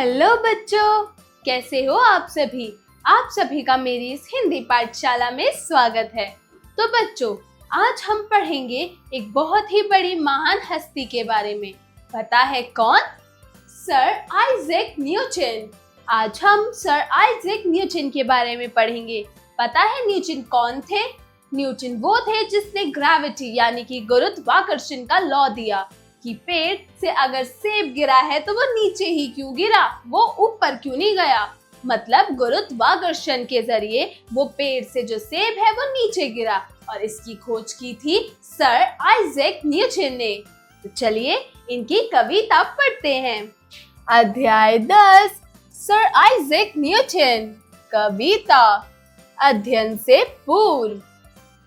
Hello बच्चों, कैसे हो आप सभी। आप सभी का मेरी इस हिंदी पाठशाला में स्वागत है। तो बच्चों, आज हम पढ़ेंगे एक बहुत ही बड़ी महान हस्ती के बारे में। पता है कौन? Sir Isaac Newton. आज हम सर आइजैक न्यूटन के बारे में पढ़ेंगे। पता है न्यूटन कौन थे? न्यूटन वो थे जिसने ग्रेविटी यानी कि गुरुत्वाकर्षण का लॉ दिया कि पेड़ से अगर सेब गिरा है तो वो नीचे ही क्यों गिरा, वो ऊपर क्यों नहीं गया। मतलब गुरुत्वाकर्षण के जरिए वो पेड़ से जो सेब है वो नीचे गिरा, और इसकी खोज की थी सर आइजैक न्यूटन ने। तो चलिए इनकी कविता पढ़ते हैं। अध्याय 10, सर आइजैक न्यूटन। कविता, अध्ययन से पूर्व।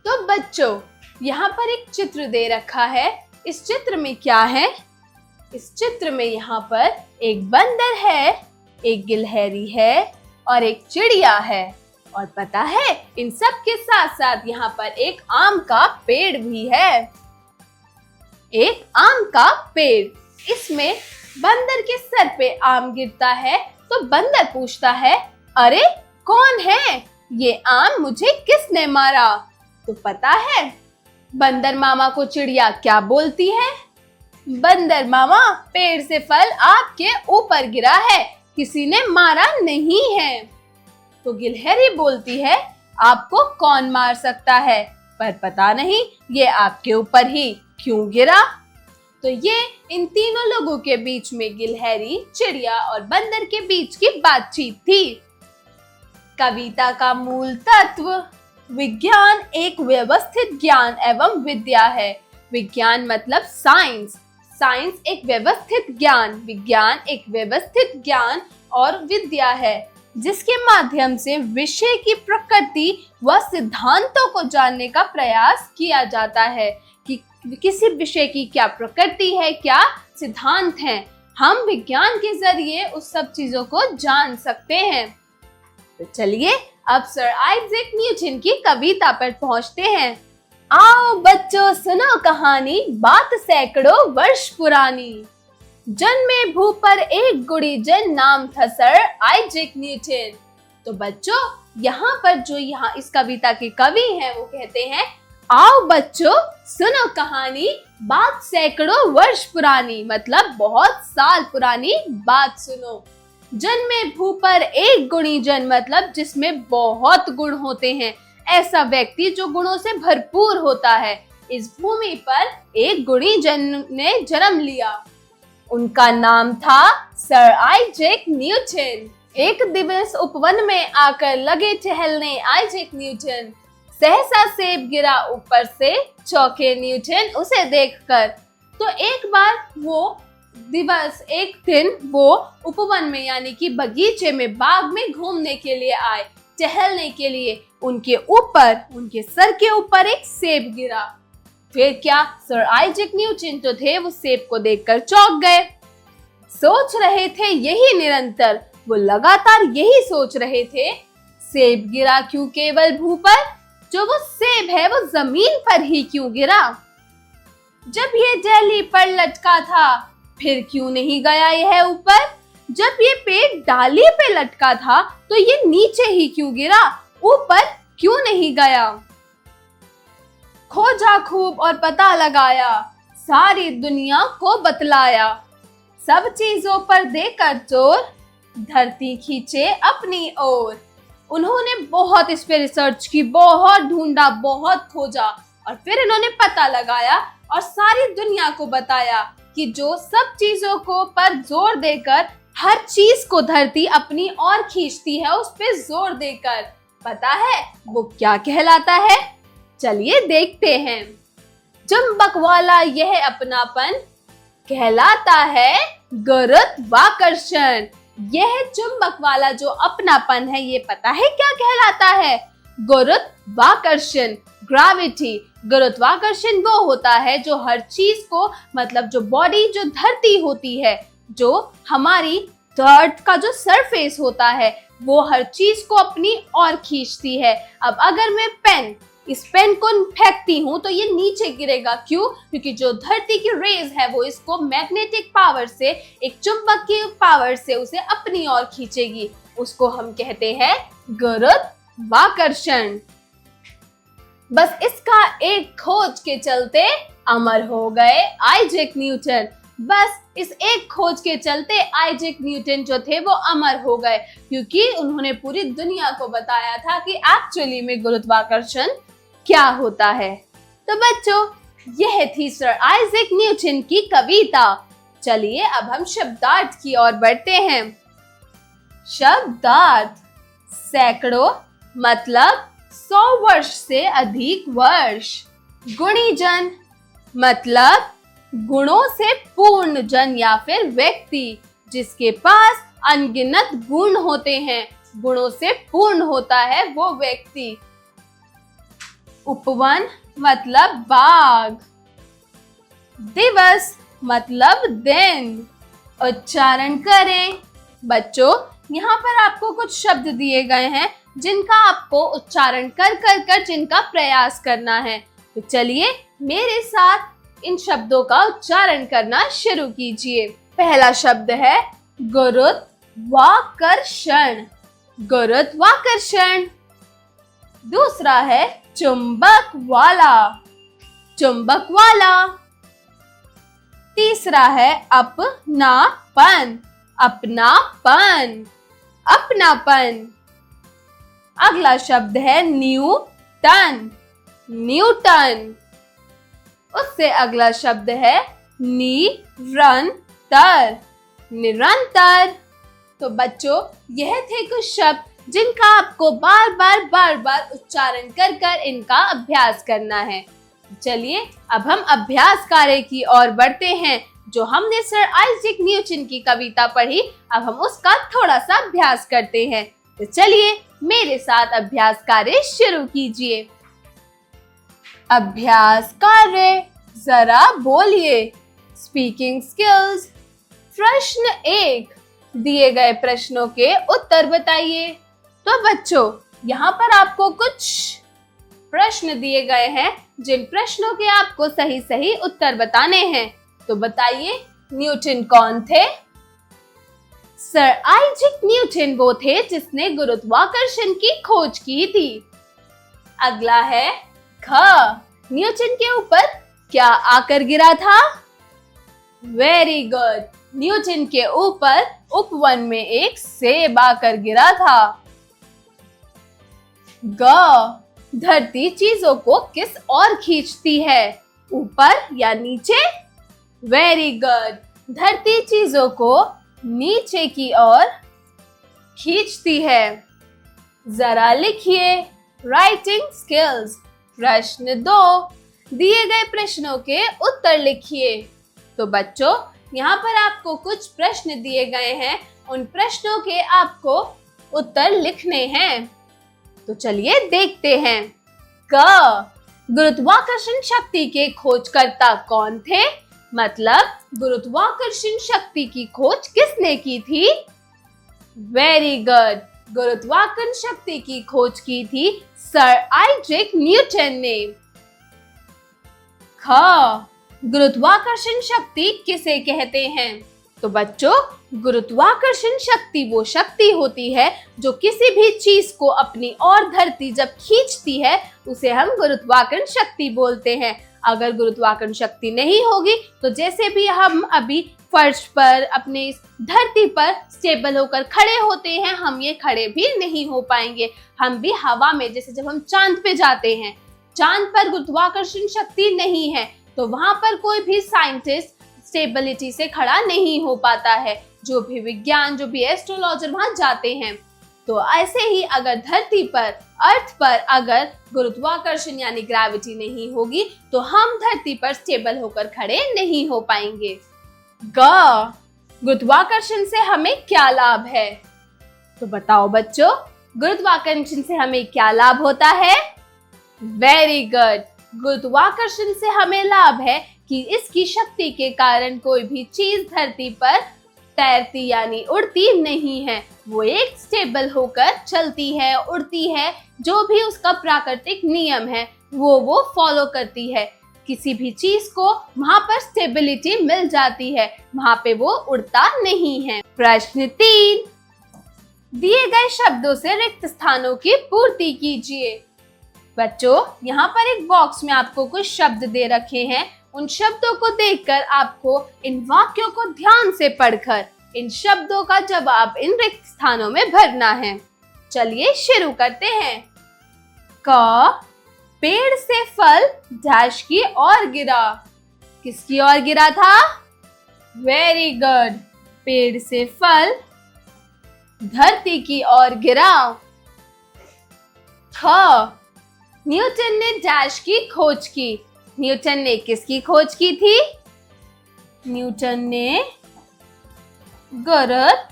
तो बच्चों, यहाँ पर एक चित्र दे रखा है। इस चित्र में क्या है? इस चित्र में यहाँ पर एक बंदर है, एक गिलहरी है और एक चिड़िया है। और पता है, इन सब के साथ साथ यहाँ पर एक आम का पेड़ भी है। एक आम का पेड़। इसमें बंदर के सर पे आम गिरता है तो बंदर पूछता है, अरे कौन है ये आम, मुझे किसने मारा? तो पता है बंदर मामा को चिड़िया क्या बोलती है? बंदर मामा, पेड़ से फल आपके ऊपर गिरा है, किसी ने मारा नहीं है। तो गिलहरी बोलती है, आपको कौन मार सकता है, पर पता नहीं ये आपके ऊपर ही क्यों गिरा। तो ये इन तीनों लोगों के बीच में, गिलहरी, चिड़िया और बंदर के बीच की बातचीत थी। कविता का मूल तत्व। विज्ञान एक व्यवस्थित ज्ञान एवं विद्या है। विज्ञान मतलब साइंस। साइंस एक व्यवस्थित ज्ञान, विज्ञान एक व्यवस्थित ज्ञान और विद्या है, जिसके माध्यम से विषय की प्रकृति व सिद्धांतों को जानने का प्रयास किया जाता है कि किसी विषय की क्या प्रकृति है, क्या सिद्धांत हैं। हम विज्ञान के जरिए उस सब चीजों को जान सकते हैं। तो चलिए अब सर आइजैक न्यूटन की कविता पर पहुंचते हैं। आओ बच्चों सुनो कहानी, बात सैकड़ों वर्ष पुरानी। जन्मे भू पर एक गुड़ी जन, नाम था सर आइजैक न्यूटन। तो बच्चों, यहाँ पर जो यहाँ इस कविता के कवि हैं वो कहते हैं, आओ बच्चों सुनो कहानी, बात सैकड़ों वर्ष पुरानी। मतलब बहुत साल पुरानी बात सुनो। जन्मे भू पर एक गुणी जन, मतलब जिसमें बहुत गुण होते हैं, ऐसा व्यक्ति जो गुणों से भरपूर होता है। इस भूमि पर एक गुणी जन ने जन्म लिया। उनका नाम था सर आइजैक न्यूटन। एक दिवस उपवन में आकर लगे टहलने आइजैक न्यूटन। सहसा सेब गिरा ऊपर से, चौंके न्यूटन उसे देखकर। तो एक दिन वो उपवन में यानी कि बगीचे में, बाग में घूमने के लिए आए, टहलने के लिए। उनके सर के ऊपर एक सेब गिरा। फिर क्या, सर आइजैक न्यूटन तो थे, वो सेब को देखकर चौंक गए। सोच रहे थे यही निरंतर, वो लगातार यही सोच रहे थे, सेब गिरा क्यों केवल भू पर, जो वो सेब है वो जमीन पर ही क्यों गिरा। जब ये जैली पर लटका था, फिर क्यों नहीं गया यह ऊपर। जब ये पेड़ डाली पे लटका था तो ये नीचे ही क्यों गिरा, ऊपर क्यों नहीं गया। खोजा खूब और पता लगाया, सारी दुनिया को बतलाया। सब चीजों पर देकर जोर, धरती खींचे अपनी ओर। उन्होंने बहुत इस पे रिसर्च की, बहुत ढूंढा, बहुत खोजा, और फिर इन्होंने पता लगाया और सारी दुनिया को बताया कि जो सब चीजों को पर जोर देकर हर चीज को धरती अपनी ओर खींचती है, उस पे जोर देकर, पता है वो क्या कहलाता है? चलिए देखते हैं। चुंबक वाला यह अपनापन कहलाता है गुरुत्वाकर्षण। यह चुंबक वाला जो अपनापन है, ये पता है क्या कहलाता है? गुरुत्वाकर्षण, ग्रेविटी। गुरुत्वाकर्षण वो होता है जो हर चीज को, मतलब जो बॉडी, जो धरती होती है, जो हमारी अर्थ का जो सरफेस होता है, वो हर चीज को अपनी ओर खींचती है। अब अगर मैं इस पेन को फेंकती हूँ तो ये नीचे गिरेगा। क्यों? क्योंकि जो धरती की रेज है वो इसको मैग्नेटिक पावर से, एक चुंबकीय पावर से उसे अपनी ओर खींचेगी। उसको हम कहते हैं गुरुत्वाकर्षण। बस इसका एक खोज के चलते अमर हो गए आइजैक न्यूटन। बस इस एक खोज के चलते आइजैक न्यूटन जो थे वो अमर हो गए, क्योंकि उन्होंने पूरी दुनिया को बताया था कि एक्चुअली में गुरुत्वाकर्षण क्या होता है। तो बच्चों, यह थी सर आइजैक न्यूटन की कविता। चलिए अब हम शब्दार्थ की ओर बढ़ते हैं। शब्दार्थ, सैकड़ों मतलब 100 वर्ष से अधिक वर्ष। गुणीजन मतलब गुणों से पूर्ण जन या फिर व्यक्ति, जिसके पास अनगिनत गुण होते हैं, गुणों से पूर्ण होता है वो व्यक्ति। उपवन मतलब बाग। दिवस मतलब दिन। उच्चारण करें। बच्चों, यहाँ पर आपको कुछ शब्द दिए गए हैं जिनका आपको उच्चारण कर जिनका प्रयास करना है। तो चलिए मेरे साथ इन शब्दों का उच्चारण करना शुरू कीजिए। पहला शब्द है गुरुत्वाकर्षण। गुरुत्वाकर्षण। दूसरा है चुंबक वाला। चुंबक वाला। तीसरा है अपनापन। अपनापन। अपनापन। अगला शब्द है न्यूटन। न्यूटन। उससे अगला शब्द है निरंतर। निरंतर। तो बच्चों, यह थे कुछ शब्द जिनका आपको बार बार उच्चारण कर इनका अभ्यास करना है। चलिए अब हम अभ्यास कार्य की ओर बढ़ते हैं। जो हमने सर आइजैक न्यूटन की कविता पढ़ी, अब हम उसका थोड़ा सा अभ्यास करते हैं। तो चलिए मेरे साथ अभ्यास कार्य शुरू कीजिए। अभ्यास कार्य, जरा बोलिए। Speaking skills. प्रश्न 1, दिए गए प्रश्नों के उत्तर बताइए। तो बच्चों, यहाँ पर आपको कुछ प्रश्न दिए गए हैं जिन प्रश्नों के आपको सही उत्तर बताने हैं। तो बताइए, न्यूटन कौन थे? सर आइजैक न्यूटन वो थे जिसने गुरुत्वाकर्षण की खोज की थी। अगला है ख, न्यूटन के ऊपर क्या आकर गिरा था? वेरी गुड, न्यूटन के ऊपर उपवन में एक सेब आकर गिरा था। ग, धरती चीजों को किस ओर खींचती है, ऊपर या नीचे? वेरी गुड, धरती चीजों को नीचे की ओर खींचती है। जरा लिखिए। Writing skills. प्रश्न 2, दिए गए प्रश्नों के उत्तर लिखिए। तो बच्चों, यहाँ पर आपको कुछ प्रश्न दिए गए हैं, उन प्रश्नों के आपको उत्तर लिखने हैं। तो चलिए देखते हैं। क, गुरुत्वाकर्षण शक्ति के खोजकर्ता कौन थे? मतलब गुरुत्वाकर्षण शक्ति की खोज किसने की थी? वेरी गुड, गुरुत्वाकर्षण शक्ति की खोज की थी सर आइजैक न्यूटन ने। ख, गुरुत्वाकर्षण शक्ति किसे कहते हैं? तो बच्चों, गुरुत्वाकर्षण शक्ति वो शक्ति होती है जो किसी भी चीज को अपनी ओर धरती जब खींचती है, उसे हम गुरुत्वाकर्षण शक्ति बोलते हैं। अगर गुरुत्वाकर्षण शक्ति नहीं होगी तो जैसे भी हम अभी फर्श पर, अपने धरती पर स्टेबल होकर खड़े होते हैं, हम ये खड़े भी नहीं हो पाएंगे। हम भी हवा में, जैसे जब हम चांद पे जाते हैं, चांद पर गुरुत्वाकर्षण शक्ति नहीं है तो वहां पर कोई भी साइंटिस्ट स्टेबिलिटी से खड़ा नहीं हो पाता है। जो भी विज्ञान, जो भी एस्ट्रोलॉजर वहां जाते हैं। तो ऐसे ही अगर धरती पर, अर्थ पर अगर गुरुत्वाकर्षण यानी ग्रेविटी नहीं होगी तो हम धरती पर स्टेबल होकर खड़े नहीं हो पाएंगे। ग, गुरुत्वाकर्षण से हमें क्या लाभ है? तो बताओ बच्चों, गुरुत्वाकर्षण से हमें क्या लाभ होता है? वेरी गुड, गुरुत्वाकर्षण से हमें लाभ है कि इसकी शक्ति के कारण कोई भी चीज धरती पर तैरती यानी उड़ती नहीं है। वो एक स्टेबल होकर चलती है, उड़ती है। जो भी उसका प्राकृतिक नियम है, वो फॉलो करती है। किसी भी चीज को वहाँ पर स्टेबिलिटी मिल जाती है, वहाँ पे वो उड़ता नहीं है। प्रश्न 3, दिए गए शब्दों से रिक्त स्थानों की पूर्ति कीजिए। बच्चों, यहाँ पर एक बॉक्स में आपको कुछ शब्द दे रखे हैं। उन शब्दों को देखकर आपको इन वाक्यों को ध्यान से पढ़कर इन शब्दों का जवाब इन रिक्त स्थानों में भरना है। चलिए शुरू करते हैं। क, पेड़ से फल डैश की ओर गिरा। किसकी ओर गिरा था? वेरी गुड, पेड़ से फल धरती की ओर गिरा। ख, न्यूटन ने डैश की खोज की। न्यूटन ने किसकी खोज की थी? न्यूटन ने गुरुत्वाकर्षण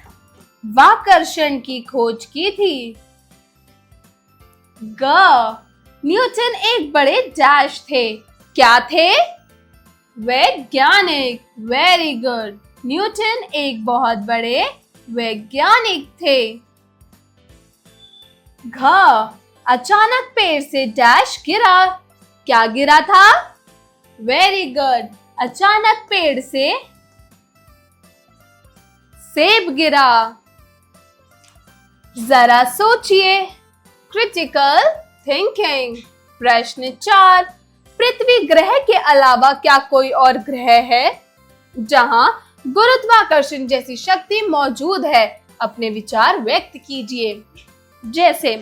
की खोज की थी। ग, न्यूटन एक बड़े डैश थे। क्या थे? वैज्ञानिक। वेरी गुड, न्यूटन एक बहुत बड़े वैज्ञानिक थे। घ, अचानक पेड़ से डैश गिरा। क्या गिरा था? वेरी गुड, अचानक पेड़ से सेब गिरा। जरा सोचिए, क्रिटिकल थिंकिंग। प्रश्न 4, पृथ्वी ग्रह के अलावा क्या कोई और ग्रह है जहां गुरुत्वाकर्षण जैसी शक्ति मौजूद है? अपने विचार व्यक्त कीजिए। जैसे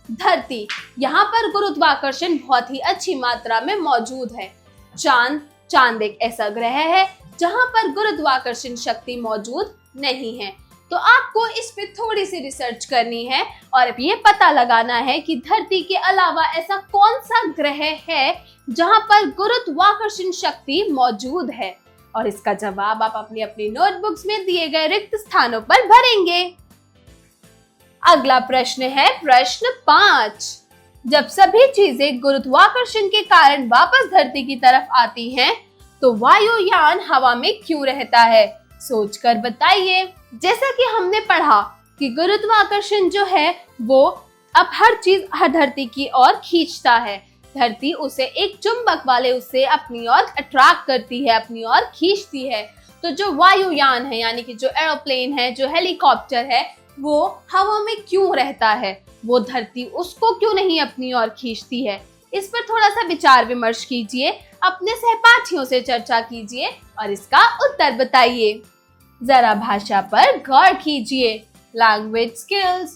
धरती, यहाँ पर गुरुत्वाकर्षण बहुत ही अच्छी मात्रा में मौजूद है। चांद एक ऐसा ग्रह है जहाँ पर गुरुत्वाकर्षण शक्ति मौजूद नहीं है। तो आपको इस पे थोड़ी सी रिसर्च करनी है और ये पता लगाना है कि धरती के अलावा ऐसा कौन सा ग्रह है जहाँ पर गुरुत्वाकर्षण शक्ति मौजूद है, और इसका जवाब आप अपनी अपनी नोटबुक्स में दिए गए रिक्त स्थानों पर भरेंगे। अगला प्रश्न है प्रश्न 5, जब सभी चीजें गुरुत्वाकर्षण के कारण वापस धरती की तरफ आती हैं, तो वायुयान हवा में क्यों रहता है? सोचकर बताइए। जैसा कि हमने पढ़ा कि गुरुत्वाकर्षण जो है वो अब हर चीज धरती की ओर खींचता है। धरती उसे एक चुंबक वाले उसे अपनी ओर अट्रैक्ट करती है, अपनी ओर खींचती है। तो जो वायुयान है, यानी कि जो एरोप्लेन है, जो हेलीकॉप्टर है, वो हवा में क्यों रहता है? वो धरती उसको क्यों नहीं अपनी ओर खींचती है? इस पर थोड़ा सा विचार विमर्श कीजिए, अपने सहपाठियों से चर्चा कीजिए और इसका उत्तर बताइए। जरा भाषा पर गौर कीजिए। Language skills.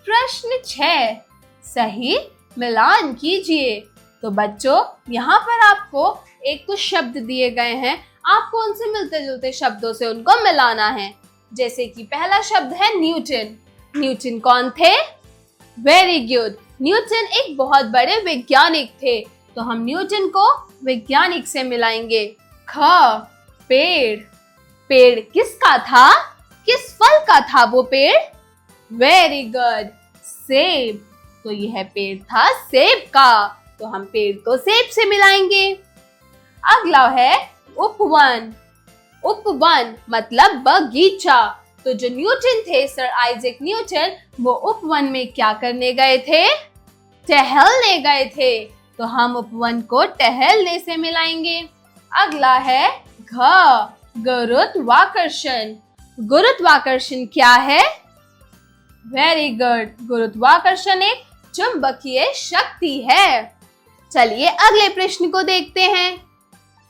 प्रश्न 6, सही मिलान कीजिए। तो बच्चों, यहाँ पर आपको एक कुछ शब्द दिए गए हैं, आपको उनसे मिलते जुलते शब्दों से उनको मिलाना है। जैसे कि पहला शब्द है न्यूटन। न्यूटन कौन थे? वेरी गुड, न्यूटन एक बहुत बड़े वैज्ञानिक थे। तो हम न्यूटन को वैज्ञानिक से मिलाएंगे। ख, पेड़। पेड़ किसका था? किस फल का था वो पेड़? वेरी गुड, सेब। तो यह पेड़ था सेब का, तो हम पेड़ को सेब से मिलाएंगे। अगला है उपवन। उपवन मतलब बगीचा। तो जो न्यूटन थे, सर आइजैक न्यूटन, वो उपवन में क्या करने गए थे? टहलने गए थे। तो हम उपवन को टहलने से मिलाएंगे। अगला है घ, गुरुत्वाकर्षण। गुरुत्वाकर्षण क्या है? वेरी गुड, गुरुत्वाकर्षण एक चुंबकीय शक्ति है। चलिए अगले प्रश्न को देखते हैं।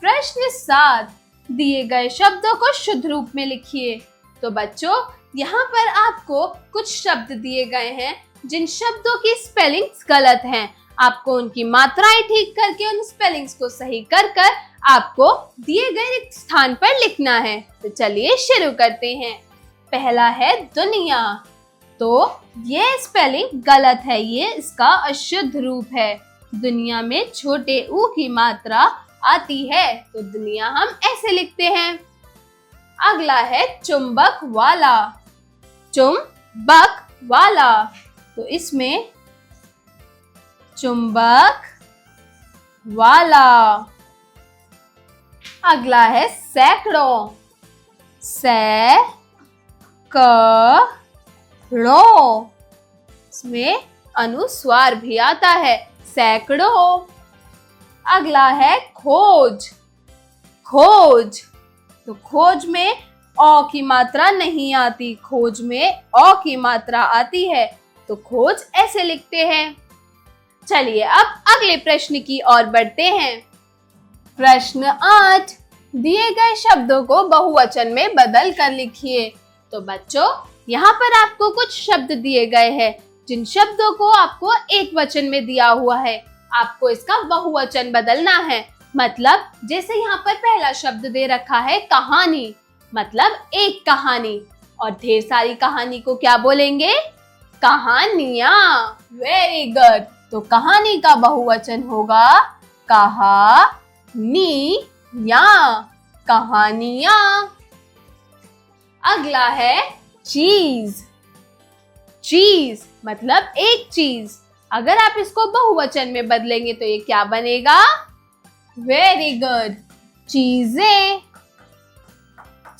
प्रश्न 7, दिए गए शब्दों को शुद्ध रूप में लिखिए। तो बच्चों, यहाँ पर आपको कुछ शब्द दिए गए हैं जिन शब्दों की स्पेलिंग्स गलत हैं। आपको उनकी मात्राएं ठीक करके उन स्पेलिंग्स को सही कर कर आपको दिए गए रिक्त स्थान पर लिखना है। तो चलिए शुरू करते हैं। पहला है दुनिया। तो ये स्पेलिंग गलत है, ये इसका अशुद्ध रूप है। दुनिया में छोटे ऊ की मात्रा आती है, तो दुनिया हम ऐसे लिखते हैं। अगला है चुंबक वाला। चुंबक वाला, तो इसमें चुंबक वाला। अगला है सैकड़ों। इसमें अनुस्वार भी आता है, सैकड़ों। अगला है खोज। खोज, तो खोज में औ की मात्रा नहीं आती, खोज में औ की मात्रा आती है, तो खोज ऐसे लिखते हैं। चलिए अब अगले प्रश्न की ओर बढ़ते हैं। प्रश्न 8, दिए गए शब्दों को बहुवचन में बदल कर लिखिए। तो बच्चों, यहाँ पर आपको कुछ शब्द दिए गए हैं, जिन शब्दों को आपको एक वचन में दिया हुआ है, आपको इसका बहुवचन बदलना है। मतलब जैसे यहाँ पर पहला शब्द दे रखा है कहानी, मतलब एक कहानी, और ढेर सारी कहानी को क्या बोलेंगे? कहानियां। Very good. तो कहानी का बहुवचन होगा कहानियां, कहानियां। अगला है चीज। चीज मतलब एक चीज, अगर आप इसको बहुवचन में बदलेंगे तो ये क्या बनेगा? वेरी गुड, चीजें,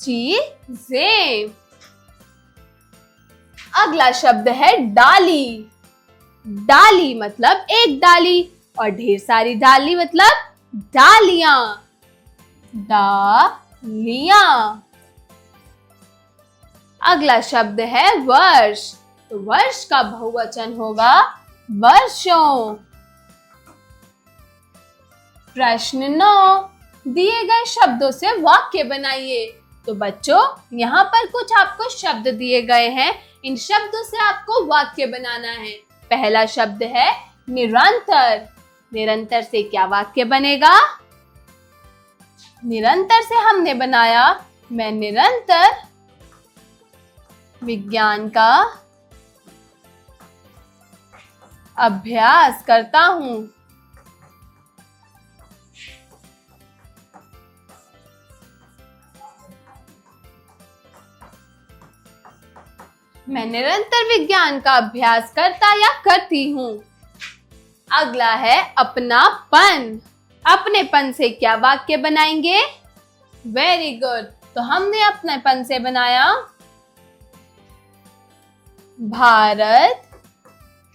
चीजें। अगला शब्द है डाली। डाली मतलब एक डाली, और ढेर सारी डाली मतलब डालियां, डालियां। अगला शब्द है वर्ष। तो वर्ष का बहुवचन होगा वर्षों। प्रश्न 9, दिए गए शब्दों से वाक्य बनाइए। तो बच्चों, यहाँ पर कुछ आपको शब्द दिए गए हैं, इन शब्दों से आपको वाक्य बनाना है। पहला शब्द है निरंतर। निरंतर से क्या वाक्य बनेगा? निरंतर से हमने बनाया, मैं निरंतर विज्ञान का अभ्यास करता हूं। मैं निरंतर विज्ञान का अभ्यास करता या करती हूँ। अगला है अपनापन। अपनेपन से क्या वाक्य बनाएंगे? Very good. तो हमने अपनेपन से बनाया भारत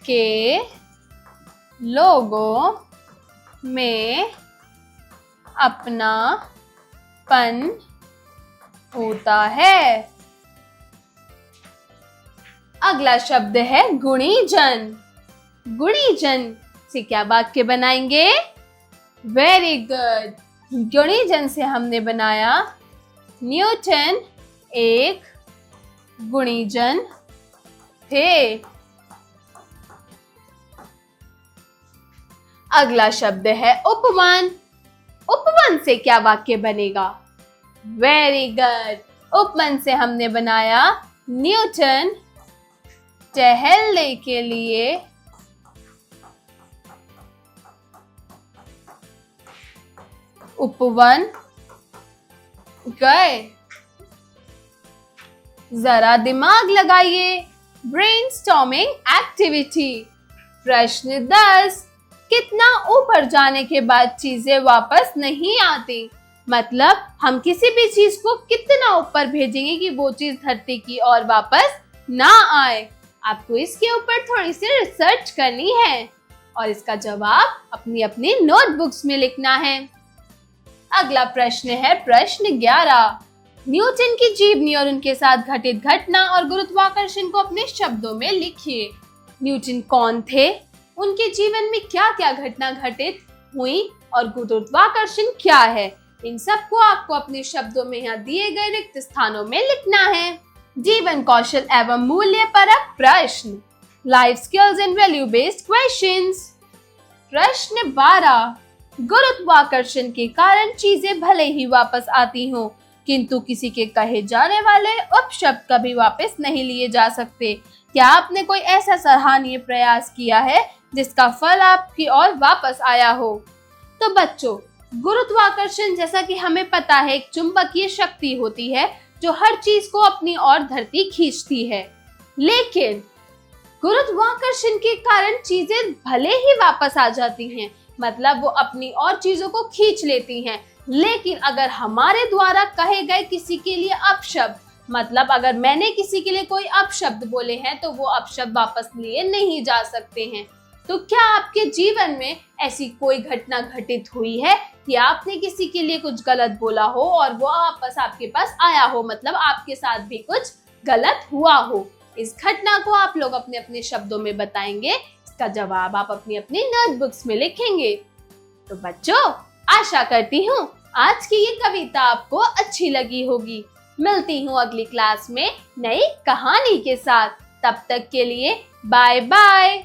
के लोगों में अपनापन होता है। अगला शब्द है गुणीजन। गुणीजन से क्या वाक्य बनाएंगे? Very good. गुणीजन से हमने बनाया न्यूटन एक गुणीजन थे। अगला शब्द है उपवन। उपवन से क्या वाक्य बनेगा? Very good. उपवन से हमने बनाया न्यूटन टहलने के लिए उपवन गए। जरा दिमाग लगाइए, ब्रेनस्टॉर्मिंग एक्टिविटी। प्रश्न 10, कितना ऊपर जाने के बाद चीजें वापस नहीं आती? मतलब हम किसी भी चीज को कितना ऊपर भेजेंगे कि वो चीज धरती की ओर वापस ना आए? आपको इसके ऊपर थोड़ी सी रिसर्च करनी है और इसका जवाब अपनी अपनी नोटबुक्स में लिखना है। अगला प्रश्न है प्रश्न 11। न्यूटन की जीवनी और उनके साथ घटित घटना और गुरुत्वाकर्षण को अपने शब्दों में लिखिए। न्यूटन कौन थे? उनके जीवन में क्या क्या घटना घटित हुई और गुरुत्वाकर्षण क्या है? इन सबको आपको अपने शब्दों में यहाँ दिए गए रिक्त स्थानों में लिखना है। जीवन कौशल एवं मूल्य परक प्रश्न, life skills and value based questions. प्रश्न 12, गुरुत्वाकर्षण के कारण चीजें भले ही वापस आती हों, किंतु किसी के कहे जाने वाले उपशब्द कभी वापस नहीं लिए जा सकते। क्या आपने कोई ऐसा सराहनीय प्रयास किया है जिसका फल आपकी ओर वापस आया हो? तो बच्चों, गुरुत्वाकर्षण जैसा कि हमें पता है एक चुंबकीय शक्ति होती है जो हर चीज को अपनी ओर धरती खींचती है, लेकिन गुरुत्वाकर्षण के कारण चीजें भले ही वापस आ जाती हैं, मतलब वो अपनी और चीजों को खींच लेती हैं, लेकिन अगर हमारे द्वारा कहे गए किसी के लिए अपशब्द, मतलब अगर मैंने किसी के लिए कोई अपशब्द बोले हैं तो वो अपशब्द वापस लिए नहीं जा सकते हैं। तो क्या आपके जीवन में ऐसी कोई घटना घटित हुई है कि आपने किसी के लिए कुछ गलत बोला हो और वो वापस आपके पास आया हो, मतलब आपके साथ भी कुछ गलत हुआ हो? इस घटना को आप लोग अपने अपने शब्दों में बताएंगे। इसका जवाब आप अपनी अपनी नोटबुक्स में लिखेंगे। तो बच्चों, आशा करती हूँ आज की ये कविता आपको अच्छी लगी होगी। मिलती हूँ अगली क्लास में नई कहानी के साथ। तब तक के लिए बाय बाय।